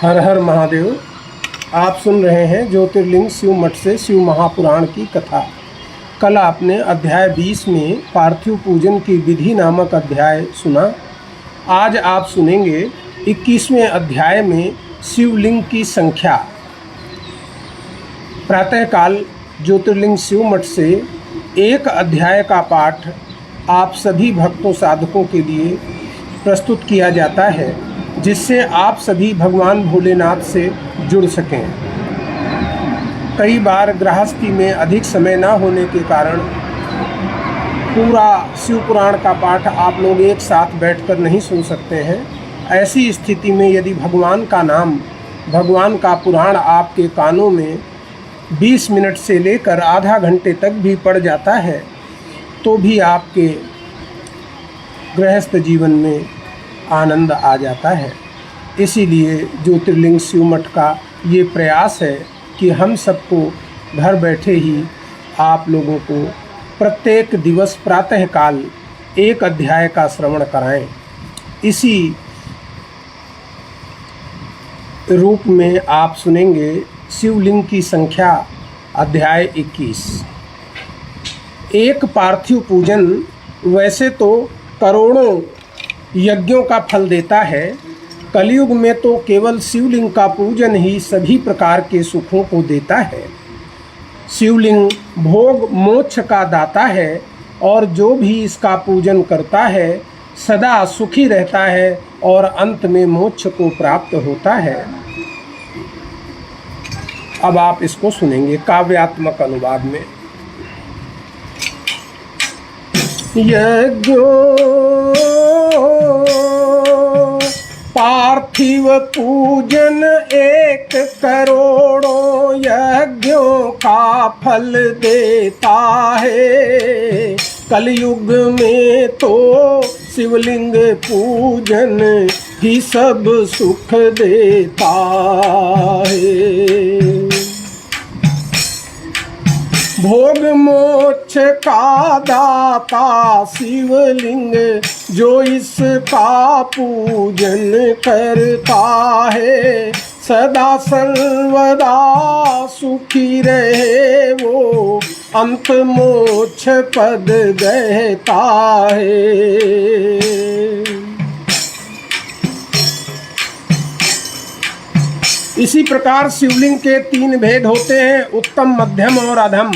हर हर महादेव। आप सुन रहे हैं ज्योतिर्लिंग शिव मठ से शिव महापुराण की कथा। कल आपने अध्याय 20 में पार्थिव पूजन की विधि नामक अध्याय सुना। आज आप सुनेंगे 21वें अध्याय में शिवलिंग की संख्या। प्रातःकाल ज्योतिर्लिंग शिव मठ से एक अध्याय का पाठ आप सभी भक्तों साधकों के लिए प्रस्तुत किया जाता है, जिससे आप सभी भगवान भोलेनाथ से जुड़ सकें। कई बार गृहस्थी में अधिक समय न होने के कारण पूरा शिव पुराण का पाठ आप लोग एक साथ बैठकर नहीं सुन सकते हैं। ऐसी स्थिति में यदि भगवान का नाम, भगवान का पुराण आपके कानों में 20 मिनट से लेकर आधा घंटे तक भी पड़ जाता है, तो भी आपके गृहस्थ जीवन में आनंद आ जाता है। इसीलिए ज्योतिर्लिंग शिव मठ का ये प्रयास है कि हम सबको घर बैठे ही आप लोगों को प्रत्येक दिवस प्रातःकाल एक अध्याय का श्रवण कराएं। इसी रूप में आप सुनेंगे शिवलिंग की संख्या अध्याय 21। एक पार्थिव पूजन वैसे तो करोड़ों यज्ञों का फल देता है। कलयुग में तो केवल शिवलिंग का पूजन ही सभी प्रकार के सुखों को देता है। शिवलिंग भोग मोक्ष का दाता है और जो भी इसका पूजन करता है सदा सुखी रहता है और अंत में मोक्ष को प्राप्त होता है। अब आप इसको सुनेंगे काव्यात्मक अनुवाद में। यज्ञों पार्थिव पूजन 1 करोड़ों यज्ञों का फल देता है। कलयुग में तो शिवलिंग पूजन ही सब सुख देता है। भोग मोक्ष का दाता शिवलिंग, जो इसका पूजन करता है सदा सर्वदा सुखी रहे, वो अंत मोक्ष पद गहता है। इसी प्रकार शिवलिंग के 3 भेद होते हैं, उत्तम, मध्यम और अधम।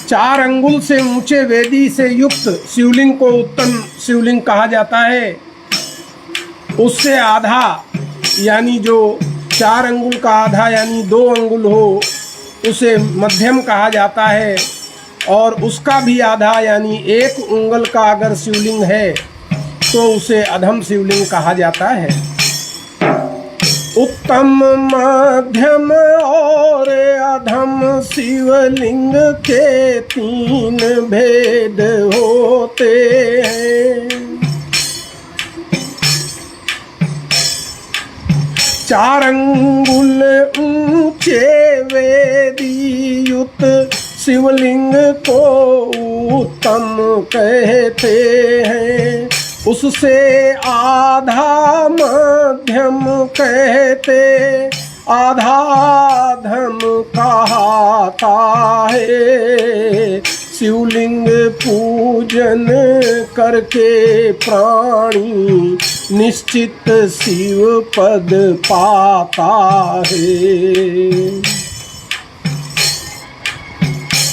4 अंगुल से ऊंचे वेदी से युक्त शिवलिंग को उत्तम शिवलिंग कहा जाता है। उससे आधा यानी जो 4 अंगुल का आधा यानी 2 अंगुल हो उसे मध्यम कहा जाता है, और उसका भी आधा यानी 1 उंगल का अगर शिवलिंग है तो उसे अधम शिवलिंग कहा जाता है। उत्तम, मध्यम और अधम शिवलिंग के 3 भेद होते हैं। 4 अंगुल ऊंचे वेदीयुत शिवलिंग को उत्तम कहते हैं। उससे आधा मध्यम कहते, आधा अधम कहता है। शिवलिंग पूजन करके प्राणी निश्चित शिव पद पाता है।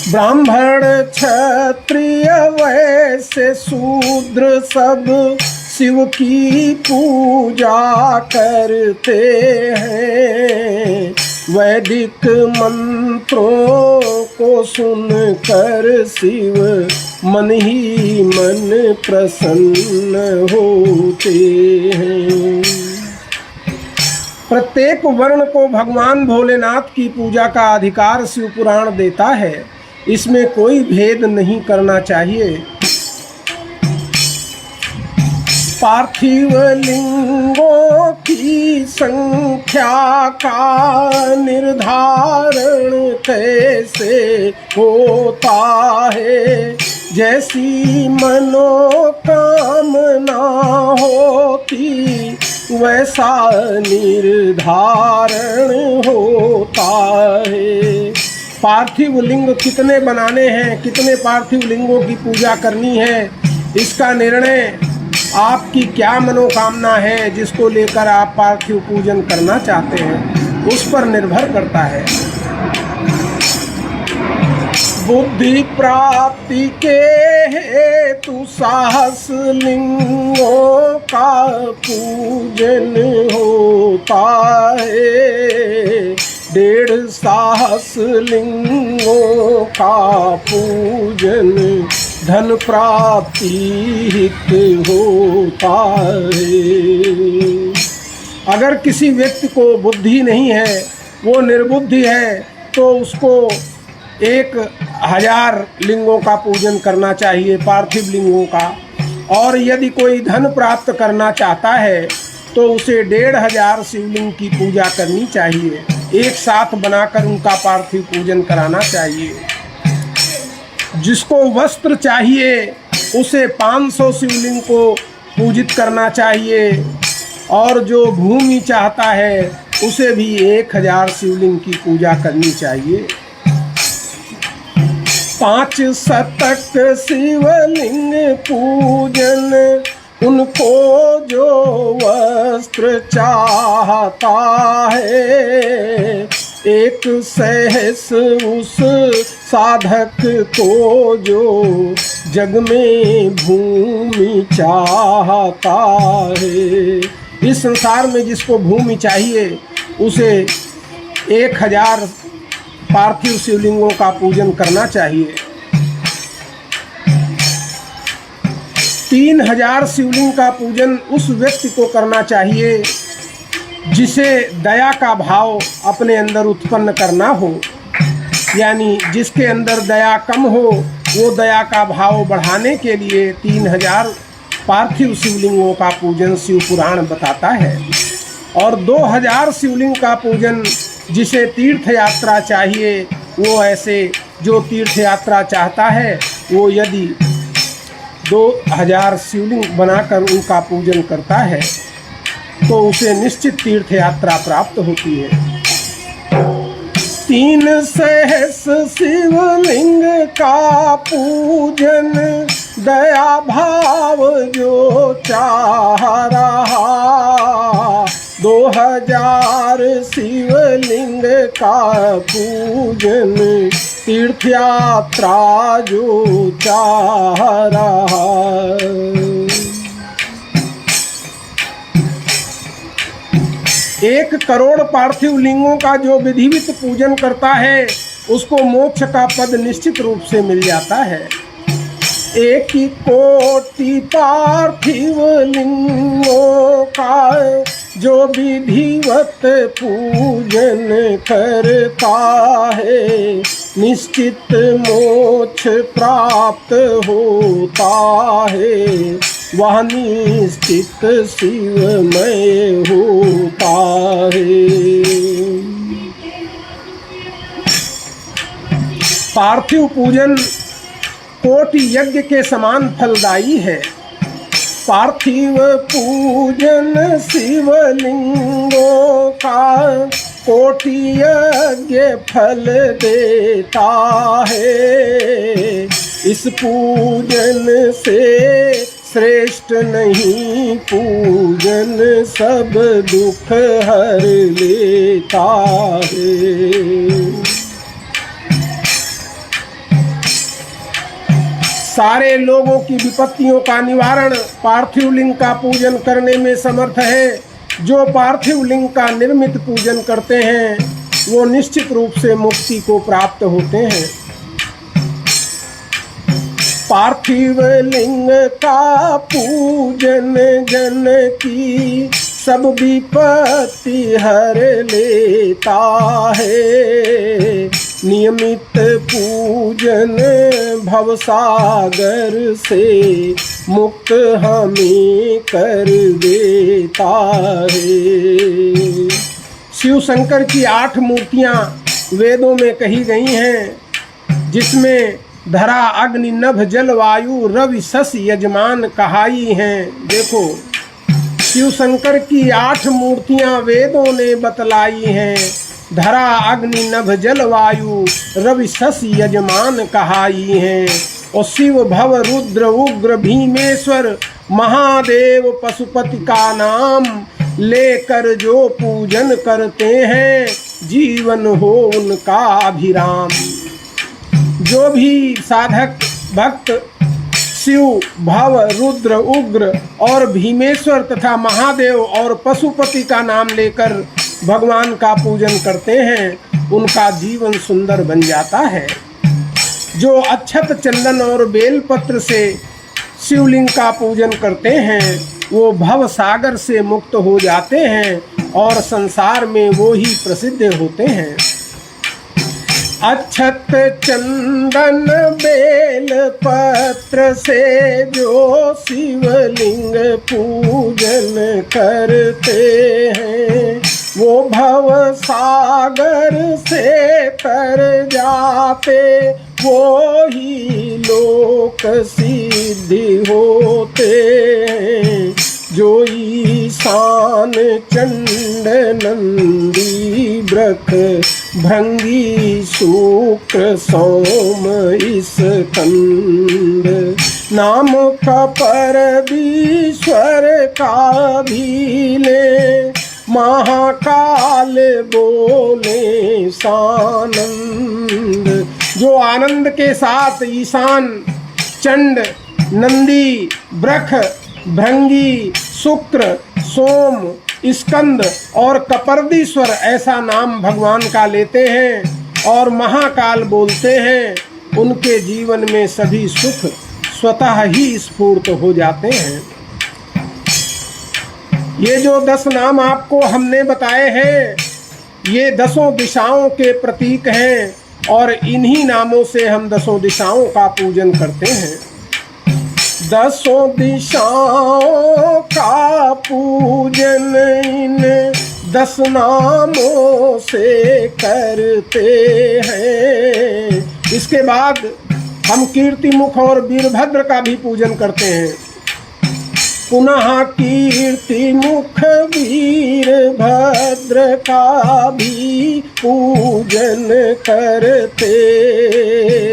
ब्राह्मण क्षत्रिय वैश्य शूद्र सब शिव की पूजा करते हैं। वैदिक मंत्रों को सुनकर शिव मन ही मन प्रसन्न होते हैं। प्रत्येक वर्ण को भगवान भोलेनाथ की पूजा का अधिकार शिव पुराण देता है। इसमें कोई भेद नहीं करना चाहिए। पार्थिव लिंगों की संख्या का निर्धारण कैसे होता है। जैसी मनोकामना होती वैसा निर्धारण होता है। पार्थिव लिंग कितने बनाने हैं, कितने पार्थिव लिंगों की पूजा करनी है, इसका निर्णय आपकी क्या मनोकामना है, जिसको लेकर आप पार्थिव पूजन करना चाहते हैं, उस पर निर्भर करता है। बुद्धि प्राप्ति के हेतु साहस लिंगों का पूजन होता है। 1.5 साहस लिंगों का पूजन धन प्राप्ति हित होता है। अगर किसी व्यक्ति को बुद्धि नहीं है, वो निर्बुद्धि है, तो उसको 1000 लिंगों का पूजन करना चाहिए, पार्थिव लिंगों का। और यदि कोई धन प्राप्त करना चाहता है तो उसे 1500 शिवलिंग की पूजा करनी चाहिए, एक साथ बनाकर उनका पार्थिव पूजन कराना चाहिए। जिसको वस्त्र चाहिए उसे 500 शिवलिंग को पूजित करना चाहिए, और जो भूमि चाहता है उसे भी 1000 शिवलिंग की पूजा करनी चाहिए। 5 शतक शिवलिंग पूजन उनको जो वस्त्र चाहता है, 1 सहस्र उस साधक को जो जग में भूमि चाहता है। इस संसार में जिसको भूमि चाहिए उसे 1000 पार्थिव शिवलिंगों का पूजन करना चाहिए। 3000 शिवलिंग का पूजन उस व्यक्ति को करना चाहिए जिसे दया का भाव अपने अंदर उत्पन्न करना हो, यानी जिसके अंदर दया कम हो, वो दया का भाव बढ़ाने के लिए 3000 पार्थिव शिवलिंगों का पूजन शिव पुराण बताता है। और 2000 शिवलिंग का पूजन जिसे तीर्थ यात्रा चाहिए, वो ऐसे जो तीर्थ यात्रा चाहता है वो यदि 2000 शिवलिंग बनाकर उनका पूजन करता है तो उसे निश्चित तीर्थ यात्रा प्राप्त होती है। 3 सहस्र शिवलिंग का पूजन दया भाव जो चाह रहा, 2000 शिवलिंग का पूजन तीर्थ यात्रा जो चाह रहा। 1 करोड़ पार्थिव लिंगों का जो विधिवत पूजन करता है उसको मोक्ष का पद निश्चित रूप से मिल जाता है। 1 कोटि पार्थिव लिंगों का जो विधिवत पूजन करता है, निश्चित मोक्ष प्राप्त होता है, वह निश्चित शिवमय होता है। पार्थिव पूजन कोटि यज्ञ के समान फलदायी है। पार्थिव पूजन शिवलिंगों का कोटि यज्ञ फल देता है। इस पूजन से श्रेष्ठ नहीं पूजन सब दुख हर लेता है। सारे लोगों की विपत्तियों का निवारण पार्थिव लिंग का पूजन करने में समर्थ है। जो पार्थिव लिंग का निर्मित पूजन करते हैं वो निश्चित रूप से मुक्ति को प्राप्त होते हैं। पार्थिव लिंग का पूजन जन की सब विपत्ति हर लेता है। नियमित पूजन भवसागर से मुक्त हमें कर देता है। शिव शंकर की 8 मूर्तियाँ वेदों में कही गई हैं, जिसमें धरा अग्नि नभ जल वायु रवि शश यजमान कहाई हैं। देखो शिव शंकर की 8 मूर्तियां वेदों ने बतलाई हैं। धरा अग्नि नभ जल वायु रवि शशि यजमान कहाई हैं। और शिव भव रुद्र उग्र भीमेश्वर महादेव पशुपति का नाम लेकर जो पूजन करते हैं जीवन हो उनका अभिराम। जो भी साधक भक्त शिव भव रुद्र उग्र और भीमेश्वर तथा महादेव और पशुपति का नाम लेकर भगवान का पूजन करते हैं उनका जीवन सुंदर बन जाता है। जो अक्षत चंदन और बेलपत्र से शिवलिंग का पूजन करते हैं वो भव सागर से मुक्त हो जाते हैं और संसार में वो ही प्रसिद्ध होते हैं। अक्षत चंदन बेल पत्र से जो शिवलिंग पूजन करते हैं वो भव सागर से तर जाते वो ही लोक सिद्धि होते हैं। जो ईशान चंड नंदी ब्रख भृंगी शुक्र सोम स्कंद नाम का परदीश्वर का भी ले महाकाल बोले सानंद। जो आनंद के साथ ईशान चंड नंदी ब्रख भृंगी शुक्र सोम स्कंद और कपर्दीश्वर ऐसा नाम भगवान का लेते हैं और महाकाल बोलते हैं उनके जीवन में सभी सुख स्वतः ही स्फूर्त हो जाते हैं। ये जो 10 नाम आपको हमने बताए हैं ये 10 दिशाओं के प्रतीक हैं और इन्हीं नामों से हम 10 दिशाओं का पूजन करते हैं। 10 दिशाओं का पूजन इन 10 नामों से करते हैं। इसके बाद हम कीर्तिमुख और वीरभद्र का भी पूजन करते हैं। पुनः कीर्तिमुख वीरभद्र का भी पूजन करते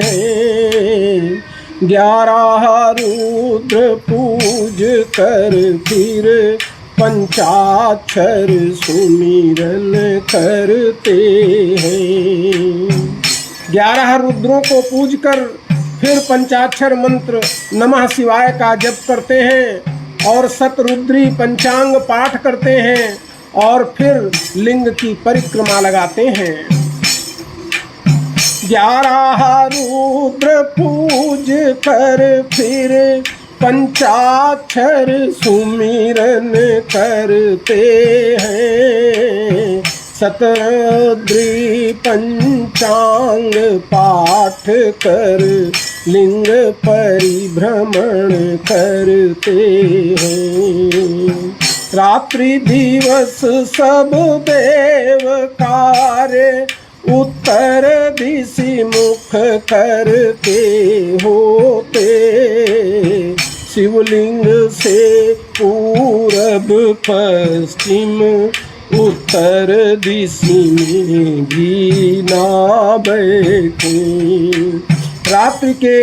हैं। 11 रुद्र पूज कर फिर पंचाक्षर सुमिरन करते हैं। 11 रुद्रों को पूज कर फिर पंचाक्षर मंत्र नमः शिवाय का जप करते हैं और शतरुद्री पंचांग पाठ करते हैं और फिर लिंग की परिक्रमा लगाते हैं। 11 रुद्र पूज कर फिर पंचाक्षर सुमिरन करते हैं। शतरुद्री पंचांग पाठ कर लिंग परिभ्रमण करते हैं। रात्रि दिवस सब देव कार्य उत्तर दिशि मुख करते होते। शिवलिंग से पूरब पश्चिम उत्तर दिशि में भी ना बैठे। रात्रि के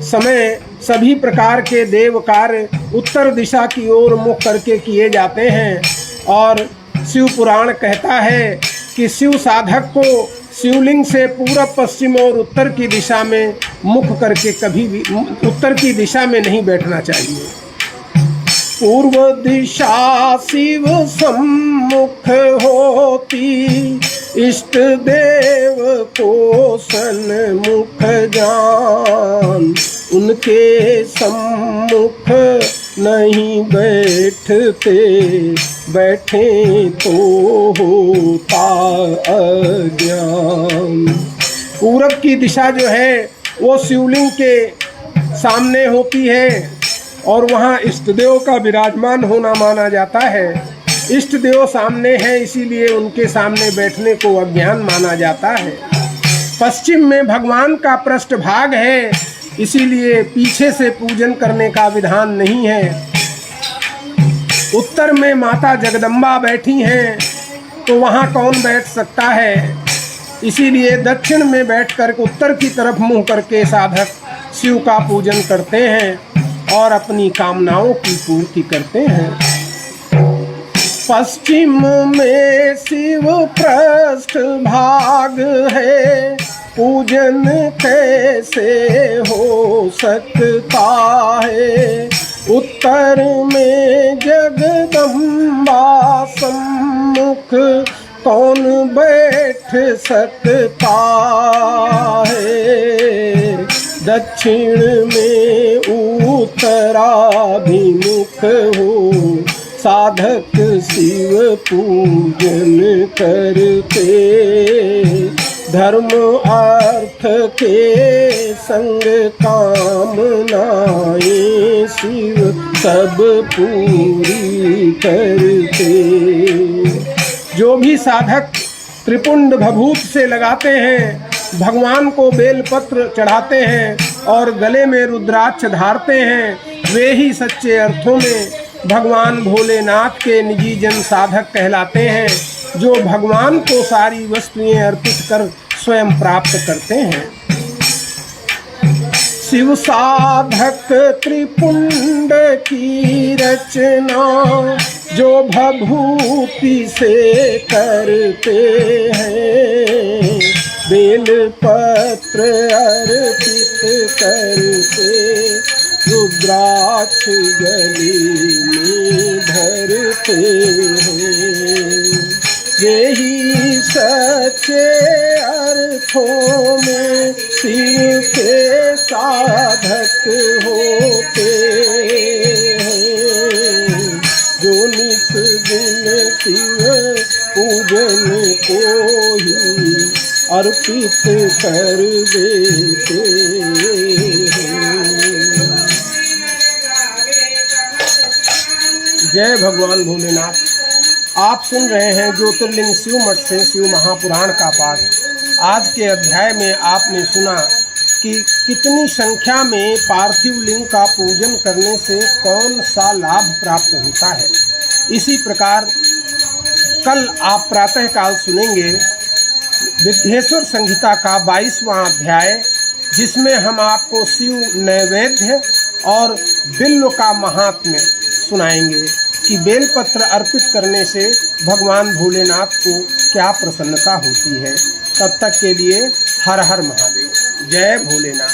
समय सभी प्रकार के देव कार्य उत्तर दिशा की ओर मुख करके किए जाते हैं और शिव पुराण कहता है कि शिव साधक को शिवलिंग से पूरब पश्चिम और उत्तर की दिशा में मुख करके कभी भी उत्तर की दिशा में नहीं बैठना चाहिए। पूर्व दिशा शिव सम्मुख होती इष्ट देव को सन्मुख जान। उनके सम्मुख नहीं बैठते बैठे तो होता अज्ञान। पूरब की दिशा जो है वो शिवलिंग के सामने होती है और वहाँ इष्ट देव का विराजमान होना माना जाता है। इष्ट देव सामने है इसीलिए उनके सामने बैठने को अज्ञान माना जाता है। पश्चिम में भगवान का पृष्ठभाग है इसीलिए पीछे से पूजन करने का विधान नहीं है। उत्तर में माता जगदम्बा बैठी हैं, तो वहाँ कौन बैठ सकता है। इसीलिए दक्षिण में बैठकर उत्तर की तरफ मुँह करके साधक शिव का पूजन करते हैं और अपनी कामनाओं की पूर्ति करते हैं। पश्चिम में शिव पृष्ठ भाग है, पूजन कैसे हो सकता है। उत्तर में जगदम्बा सम्मुख कौन बैठ सकता है। दक्षिण में उत्तराभिमुख हो, साधक शिव पूजन करते। धर्म अर्थ के संग कामनाएं शिव सब पूरी करते। जो भी साधक त्रिपुंड भभूत से लगाते हैं, भगवान को बेलपत्र चढ़ाते हैं और गले में रुद्राक्ष धारते हैं, वे ही सच्चे अर्थों में भगवान भोलेनाथ के निजी जन साधक कहलाते हैं, जो भगवान को सारी वस्तुएं अर्पित कर स्वयं प्राप्त करते हैं। शिव साधक त्रिपुंड की रचना जो भभूति से करते हैं, बेल पत्र अर्पित करके रुद्राक्ष गले में धरते हैं। यही सच्चे अर्थों में शिव के साधक होते हैं, जो नित दिन शिव पूजन को ही अर्पित कर देते हैं। जय भगवान भोलेनाथ। आप सुन रहे हैं ज्योतिर्लिंग शिव मठ से शिव महापुराण का पाठ। आज के अध्याय में आपने सुना कि कितनी संख्या में पार्थिव लिंग का पूजन करने से कौन सा लाभ प्राप्त होता है। इसी प्रकार कल आप प्रातःकाल सुनेंगे विद्येश्वर संहिता का 22वां अध्याय, जिसमें हम आपको शिव नैवेद्य और बिल्व का महात्म्य सुनाएंगे कि बेलपत्र अर्पित करने से भगवान भोलेनाथ को क्या प्रसन्नता होती है। तब तक के लिए हर हर महादेव। जय भोलेनाथ।